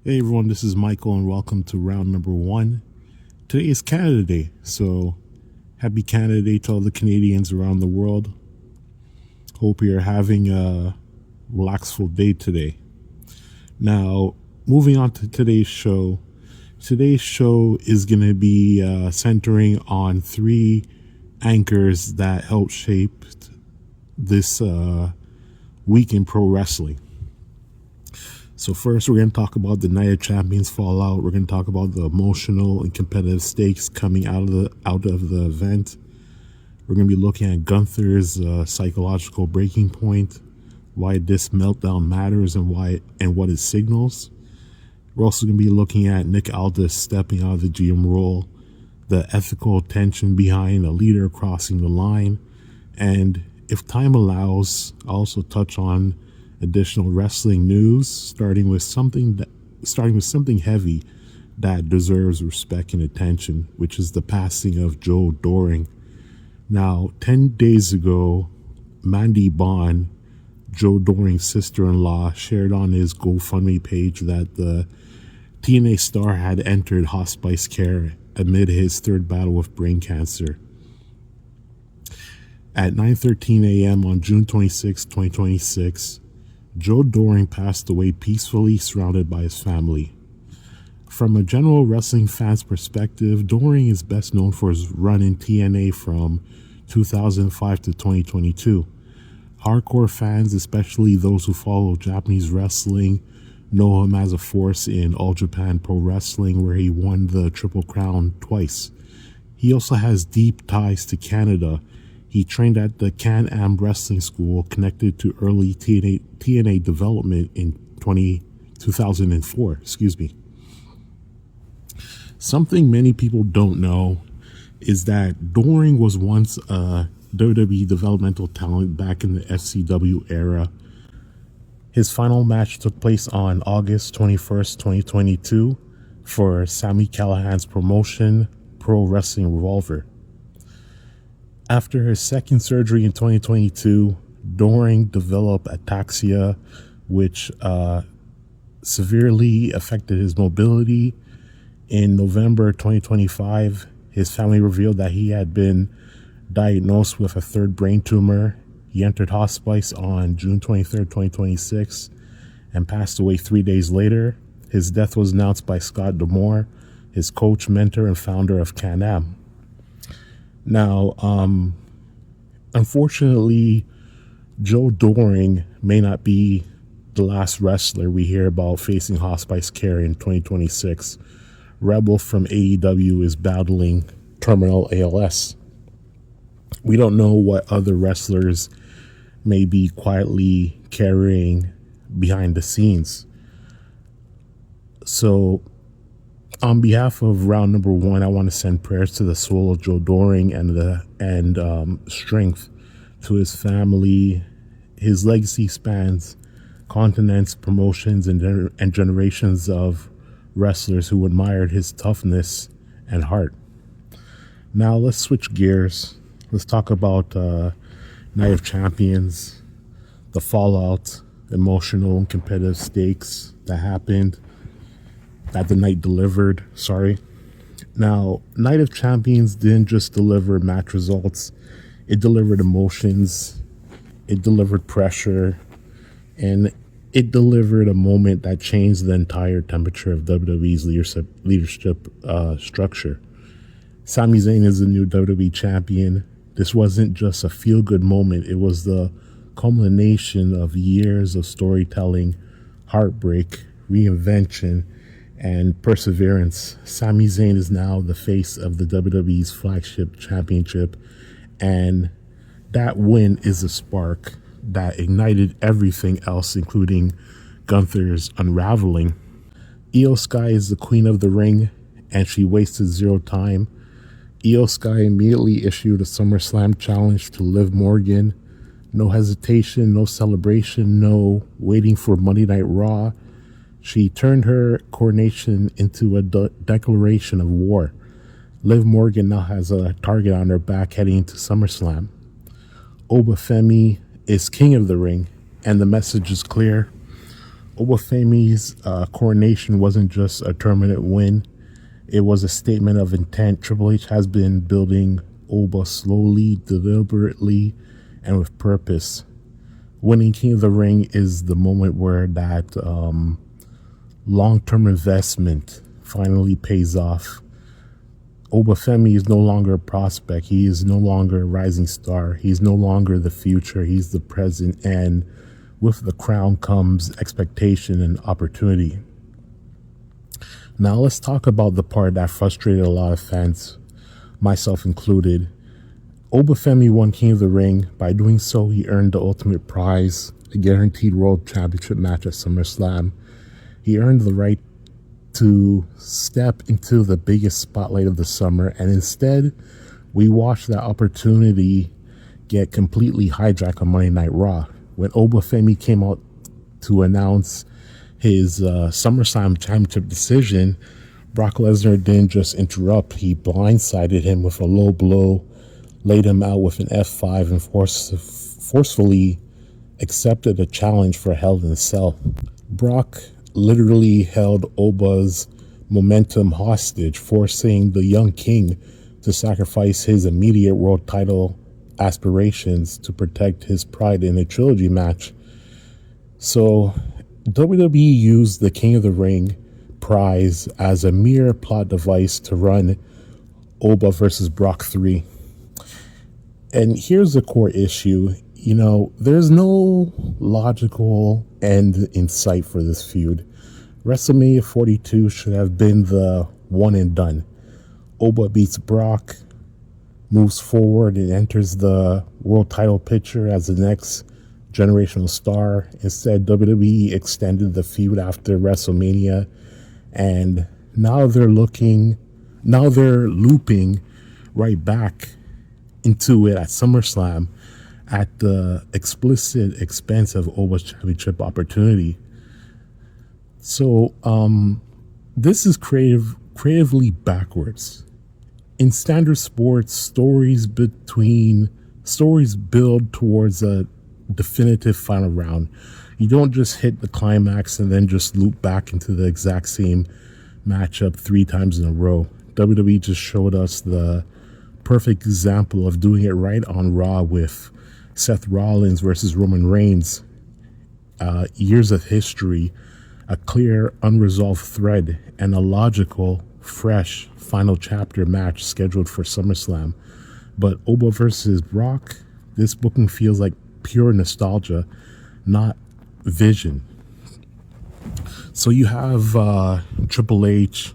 Hey everyone, this is Michael and welcome to round number one. Today is Canada Day, so happy Canada Day to all the Canadians around the world. Hope you're having a relaxful day today. Now, moving on to today's show. Today's show is going to be centering on three anchors that helped shape this week in pro wrestling. So first, we're going to talk about the Night of Champions fallout. We're going to talk about the emotional and competitive stakes coming out of the event. We're going to be looking at Gunther's psychological breaking point, why this meltdown matters, and what it signals. We're also going to be looking at Nick Aldis stepping out of the GM role, the ethical tension behind a leader crossing the line, and if time allows, I'll also touch on additional wrestling news, starting with something heavy that deserves respect and attention, which is the passing of Joe Doring. Now, 10 days ago, Mandy Bond, Joe Doring's sister-in-law, shared on his GoFundMe page that the TNA star had entered hospice care amid his third battle with brain cancer. At 9:13 a.m. on June 26, 2026, Joe Doring passed away peacefully, surrounded by his family. From a general wrestling fan's perspective, Doring is best known for his run in TNA from 2005 to 2022. Hardcore fans, especially those who follow Japanese wrestling, know him as a force in All Japan Pro Wrestling, where he won the Triple Crown twice. He also has deep ties to Canada. He trained at the Can-Am Wrestling School, connected to early TNA development in 2004. Something many people don't know is that Doring was once a WWE developmental talent back in the FCW era. His final match took place on August 21st, 2022 for Sami Callihan's promotion, Pro Wrestling Revolver. After his second surgery in 2022, Doring developed ataxia, which severely affected his mobility. In November 2025, his family revealed that he had been diagnosed with a third brain tumor. He entered hospice on June 23rd, 2026, and passed away 3 days later. His death was announced by Scott D'Amore, his coach, mentor, and founder of Can-Am. Now, unfortunately, Joe Doring may not be the last wrestler we hear about facing hospice care in 2026. Rebel from AEW is battling terminal ALS. We don't know what other wrestlers may be quietly carrying behind the scenes. So, on behalf of round number one, I want to send prayers to the soul of Joe Doring and strength to his family. His legacy spans continents, promotions, and generations of wrestlers who admired his toughness and heart. Now let's switch gears. Let's talk about Night of Champions, the fallout, emotional and competitive stakes that happened, that the night delivered. Now, Night of Champions didn't just deliver match results. It delivered emotions, it delivered pressure, and it delivered a moment that changed the entire temperature of WWE's leadership structure. Sami Zayn is the new WWE champion. This wasn't just a feel-good moment. It was the culmination of years of storytelling, heartbreak, reinvention, and perseverance. Sami Zayn is now the face of the WWE's flagship championship, and that win is a spark that ignited everything else, including Gunther's unraveling. Io Sky is the queen of the ring, and she wasted zero time. Io Sky immediately issued a SummerSlam challenge to Liv Morgan. No hesitation, no celebration, no waiting for Monday Night Raw. She turned her coronation into a declaration of war. Liv Morgan now has a target on her back heading into SummerSlam. Femi is king of the ring, and the message is clear. Obafemi's coronation wasn't just a tournament win. It was a statement of intent. Triple H has been building Oba slowly, deliberately, and with purpose. Winning King of the Ring is the moment where that long-term investment finally pays off. Obafemi is no longer a prospect. He is no longer a rising star. He's no longer the future. He's the present. And with the crown comes expectation and opportunity. Now let's talk about the part that frustrated a lot of fans, myself included. Obafemi won King of the Ring. By doing so, he earned the ultimate prize, a guaranteed world championship match at SummerSlam. He earned the right to step into the biggest spotlight of the summer, and instead, we watched that opportunity get completely hijacked on Monday Night Raw. When Obafemi came out to announce his SummerSlam championship decision, Brock Lesnar didn't just interrupt, he blindsided him with a low blow, laid him out with an F5, and forcefully accepted a challenge for Hell in a Cell. Brock literally held Oba's momentum hostage, forcing the young king to sacrifice his immediate world title aspirations to protect his pride in a trilogy match. So WWE used the King of the Ring prize as a mere plot device to run Oba versus Brock 3. And here's the core issue. There's no logical end in sight for this feud. WrestleMania 42 should have been the one and done. Oba beats Brock, moves forward, and enters the world title picture as the next generational star. Instead, WWE extended the feud after WrestleMania, and now they're looping right back into it at SummerSlam at the explicit expense of Oba's championship opportunity. So this is creatively backwards. In standard sports, stories build towards a definitive final round. You don't just hit the climax and then just loop back into the exact same matchup 3 times in a row. WWE just showed us the perfect example of doing it right on Raw with Seth Rollins versus Roman Reigns. Years of history, a clear unresolved thread, and a logical, fresh final chapter match scheduled for SummerSlam. But Oba versus Brock, this booking feels like pure nostalgia, not vision. So you have Triple H,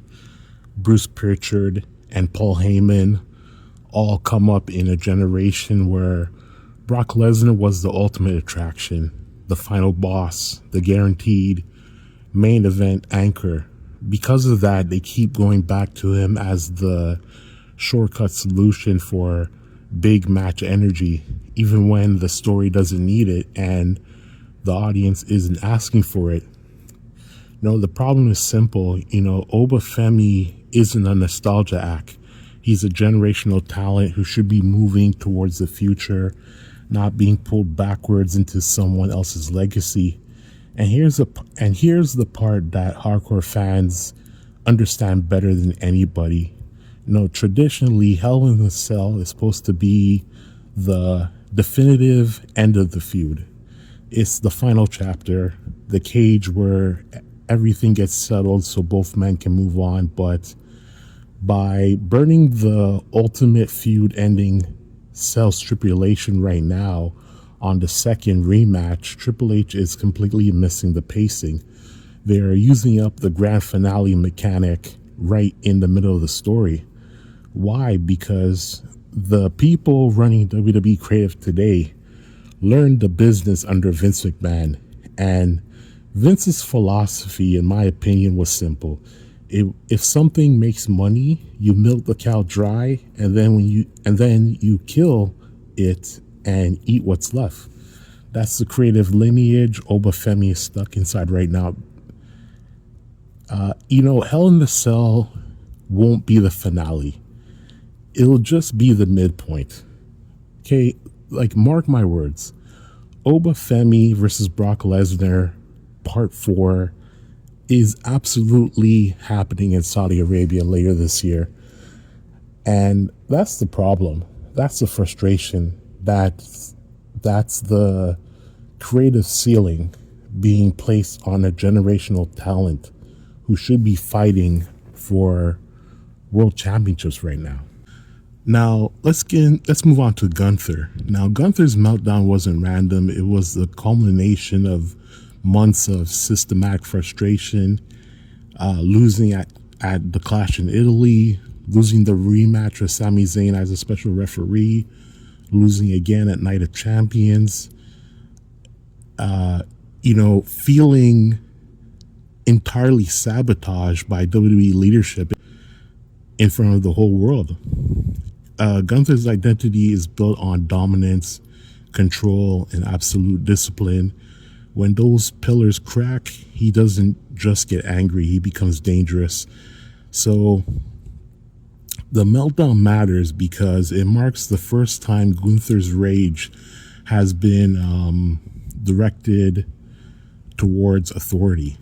Bruce Pritchard, and Paul Heyman all come up in a generation where Brock Lesnar was the ultimate attraction, the final boss, the guaranteed main event anchor. Because of that, they keep going back to him as the shortcut solution for big match energy, even when the story doesn't need it and the audience isn't asking for it. The problem is simple. Obafemi isn't a nostalgia act. He's a generational talent who should be moving towards the future, not being pulled backwards into someone else's legacy. And here's the part that hardcore fans understand better than anybody. Traditionally, Hell in a Cell is supposed to be the definitive end of the feud. It's the final chapter, the cage where everything gets settled so both men can move on. But by burning the ultimate feud ending cell stipulation right now on the second rematch, Triple H is completely missing the pacing. They're using up the grand finale mechanic right in the middle of the story. Why? Because the people running WWE creative today learned the business under Vince McMahon, and Vince's philosophy, in my opinion, was simple. If something makes money, you milk the cow dry, and then you kill it and eat what's left. That's the creative lineage Obafemi is stuck inside right now. Hell in the Cell won't be the finale. It'll just be the midpoint. Okay, mark my words. Obafemi versus Brock Lesnar Part 4 is absolutely happening in Saudi Arabia later this year. And that's the problem. That's the frustration. That's the creative ceiling being placed on a generational talent who should be fighting for world championships right now. Now, let's move on to Gunther. Now, Gunther's meltdown wasn't random. It was the culmination of months of systematic frustration, losing at the Clash in Italy, losing the rematch with Sami Zayn as a special referee, losing again at Night of Champions, feeling entirely sabotaged by WWE leadership in front of the whole world. Gunther's identity is built on dominance, control, and absolute discipline. When those pillars crack, he doesn't just get angry, he becomes dangerous. So the meltdown matters because it marks the first time Gunther's rage has been directed towards authority,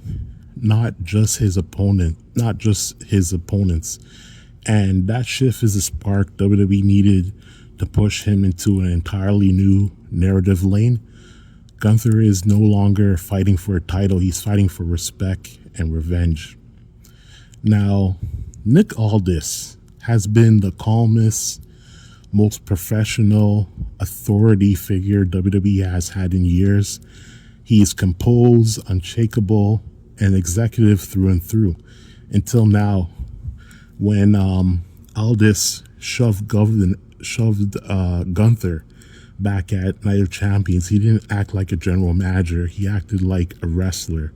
not just his opponents. And that shift is a spark WWE needed to push him into an entirely new narrative lane. Gunther is no longer fighting for a title, he's fighting for respect and revenge. Now, Nick Aldis has been the calmest, most professional authority figure WWE has had in years. He is composed, unshakable, and executive through and through. Until now, when Aldis shoved Gunther back at Night of Champions, he didn't act like a general manager. He acted like a wrestler,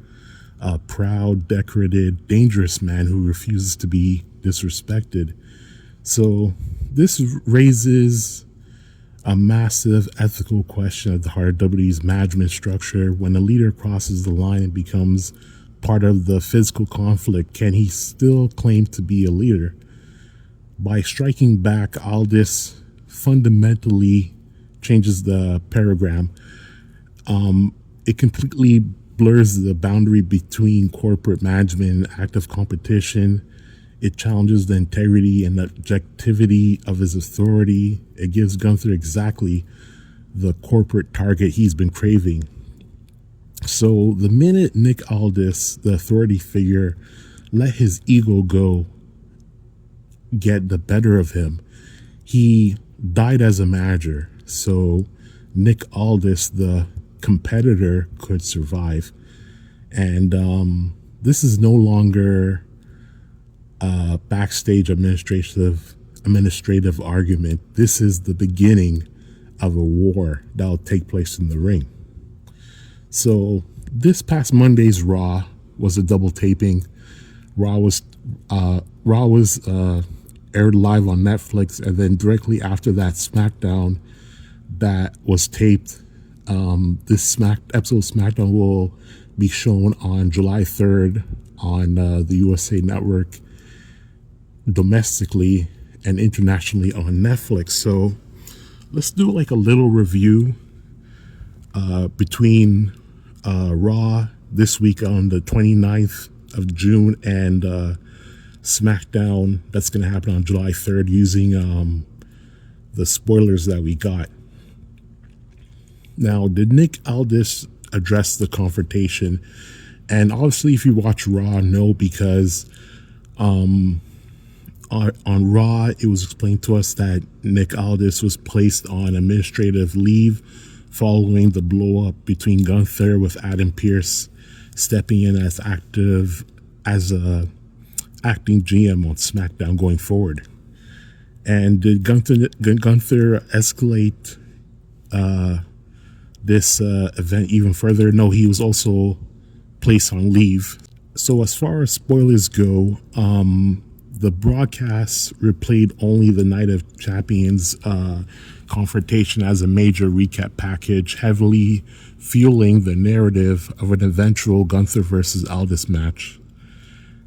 a proud, decorated, dangerous man who refuses to be disrespected. So this raises a massive ethical question at the heart of WWE's management structure. When a leader crosses the line and becomes part of the physical conflict, can he still claim to be a leader? By striking back, Aldis fundamentally changes the paradigm. It completely blurs the boundary between corporate management and active competition. It challenges the integrity and objectivity of his authority. It gives Gunther exactly the corporate target he's been craving. So the minute Nick Aldis, the authority figure, let his ego get the better of him, he died as a manager. So Nick Aldis, the competitor, could survive. And this is no longer a backstage administrative argument. This is the beginning of a war that will take place in the ring. So this past Monday's Raw was a double taping. Raw was aired live on Netflix, and then directly after that, SmackDown that was taped. This episode of SmackDown will be shown on July 3rd on the USA Network, domestically and internationally on Netflix. So let's do like a little review between Raw this week on the 29th of June and SmackDown that's going to happen on July 3rd using the spoilers that we got. Now, did Nick Aldis address the confrontation? And obviously, if you watch Raw, no, because on Raw, it was explained to us that Nick Aldis was placed on administrative leave following the blow up between Gunther, with Adam Pearce stepping in as a acting GM on SmackDown going forward. And did Gunther escalate this event even further? No, he was also placed on leave. So as far as spoilers go, the broadcast replayed only the Night of Champions confrontation as a major recap package, heavily fueling the narrative of an eventual Gunther versus Aldis match.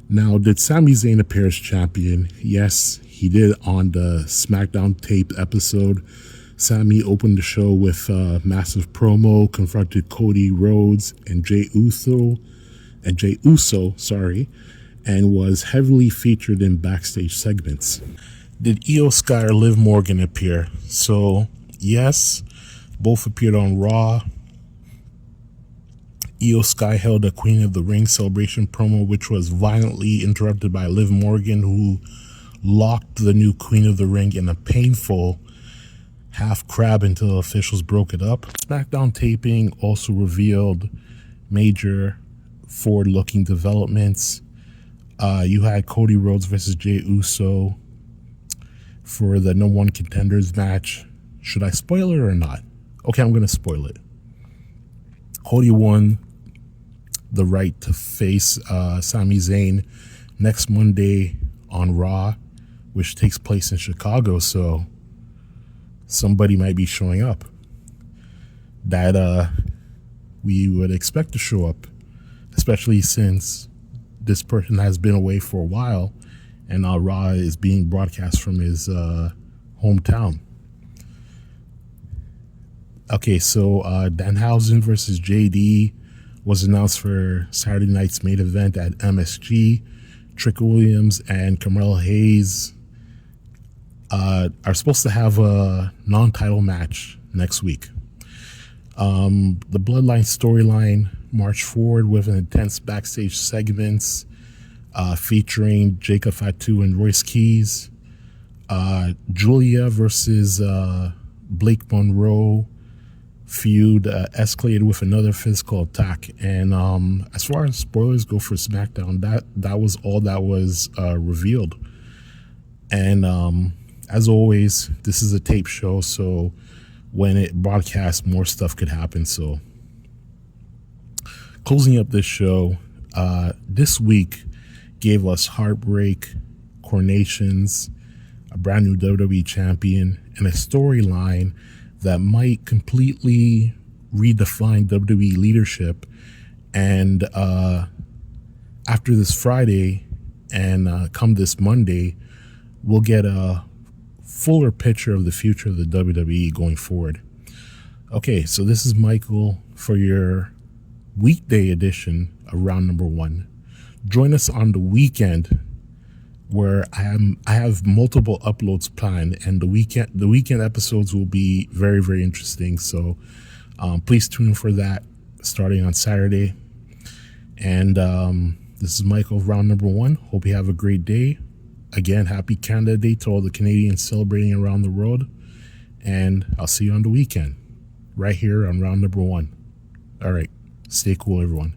Now, did Sami Zayn appear as champion? Yes, he did on the SmackDown taped episode. Sami opened the show with a massive promo, confronted Cody Rhodes and Jey Uso Jey Uso, sorry, and was heavily featured in backstage segments. Did Io Sky or Liv Morgan appear? So, yes, both appeared on Raw. Io Sky held a Queen of the Ring celebration promo, which was violently interrupted by Liv Morgan, who locked the new Queen of the Ring in a painful half crab until officials broke it up. SmackDown taping also revealed major forward-looking developments. You had Cody Rhodes versus Jey Uso for the No. 1 Contenders match. Should I spoil it or not? Okay, I'm going to spoil it. Cody won the right to face Sami Zayn next Monday on Raw, which takes place in Chicago, so somebody might be showing up that we would expect to show up, especially since this person has been away for a while and Raw is being broadcast from his hometown. Okay, so Danhausen versus JD was announced for Saturday night's main event at MSG. Trick Williams and Carmelo Hayes are supposed to have a non-title match next week. The Bloodline storyline marched forward with an intense backstage segments featuring Jacob Fatu and Royce Keys. Julia versus Blake Monroe feud escalated with another physical attack, and as far as spoilers go for SmackDown, that was all that was revealed. And as always, this is a tape show, so when it broadcasts, more stuff could happen. So closing up this show, this week gave us Heartbreak, Coronations, a brand new WWE champion, and a storyline that might completely redefine WWE leadership. And after this Friday and come this Monday, we'll get a fuller picture of the future of the WWE going forward. Okay, so this is Michael for your weekday edition of Round Number 1. Join us on the weekend, where I have multiple uploads planned, and the weekend episodes will be very, very interesting. So please tune in for that starting on Saturday. And this is Michael of Round Number 1. Hope you have a great day. Again, happy Canada Day to all the Canadians celebrating around the world. And I'll see you on the weekend right here on Round Number 1. All right. Stay cool, everyone.